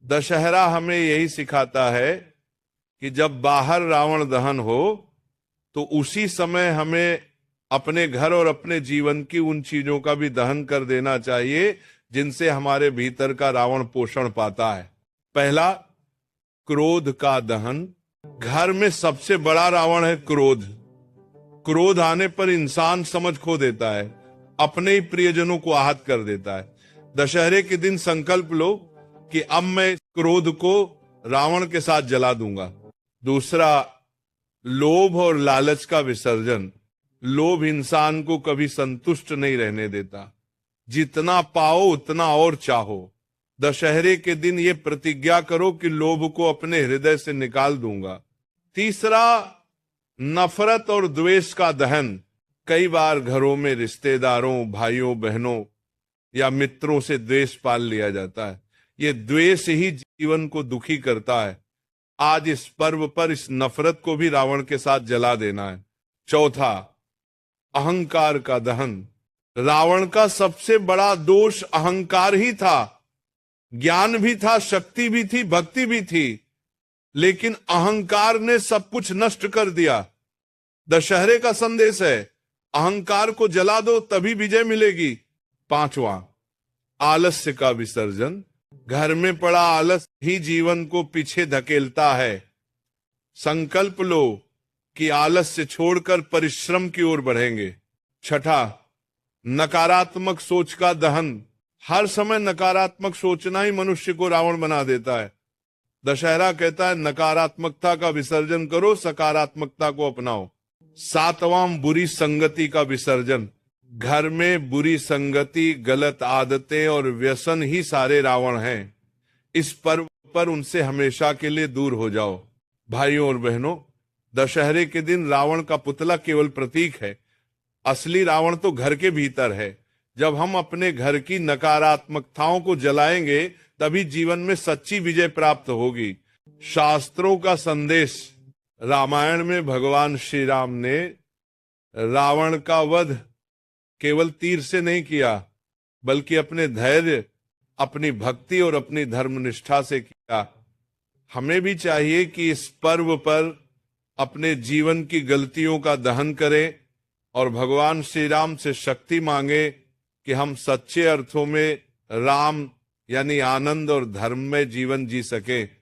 दशहरा हमें यही सिखाता है कि जब बाहर रावण दहन हो तो उसी समय हमें अपने घर और अपने जीवन की उन चीजों का भी दहन कर देना चाहिए जिनसे हमारे भीतर का रावण पोषण पाता है। पहला, क्रोध का दहन। घर में सबसे बड़ा रावण है क्रोध। क्रोध आने पर इंसान समझ खो देता है, अपने ही प्रियजनों को आहत कर देता है। दशहरे के दिन संकल्प लो कि अब मैं क्रोध को रावण के साथ जला दूंगा। दूसरा, लोभ और लालच का विसर्जन। लोभ इंसान को कभी संतुष्ट नहीं रहने देता, जितना पाओ उतना और चाहो। दशहरे के दिन ये प्रतिज्ञा करो कि लोभ को अपने हृदय से निकाल दूंगा। तीसरा, नफरत और द्वेष का दहन। कई बार घरों में रिश्तेदारों, भाइयों, बहनों या मित्रों से द्वेष पाल लिया जाता है। ये द्वेष ही जीवन को दुखी करता है। आज इस पर्व पर इस नफरत को भी रावण के साथ जला देना है। चौथा, अहंकार का दहन। रावण का सबसे बड़ा दोष अहंकार ही था। ज्ञान भी था, शक्ति भी थी, भक्ति भी थी, लेकिन अहंकार ने सब कुछ नष्ट कर दिया। दशहरे का संदेश है, अहंकार को जला दो तभी विजय मिलेगी। पांचवा, आलस्य का विसर्जन। घर में पड़ा आलस ही जीवन को पीछे धकेलता है। संकल्प लो कि आलस्य छोड़कर परिश्रम की ओर बढ़ेंगे। छठा, नकारात्मक सोच का दहन। हर समय नकारात्मक सोचना ही मनुष्य को रावण बना देता है। दशहरा कहता है नकारात्मकता का विसर्जन करो, सकारात्मकता को अपनाओ। सातवां, बुरी संगति का विसर्जन। घर में बुरी संगति, गलत आदतें और व्यसन ही सारे रावण हैं। इस पर्व पर उनसे हमेशा के लिए दूर हो जाओ। भाइयों और बहनों, दशहरे के दिन रावण का पुतला केवल प्रतीक है। असली रावण तो घर के भीतर है। जब हम अपने घर की नकारात्मकताओं को जलाएंगे तभी जीवन में सच्ची विजय प्राप्त होगी। शास्त्रों का संदेश। रामायण में भगवान श्री राम ने रावण का वध केवल तीर से नहीं किया, बल्कि अपने धैर्य, अपनी भक्ति और अपनी धर्मनिष्ठा से किया। हमें भी चाहिए कि इस पर्व पर अपने जीवन की गलतियों का दहन करें और भगवान श्री राम से शक्ति मांगे कि हम सच्चे अर्थों में राम यानी आनंद और धर्म में जीवन जी सकें।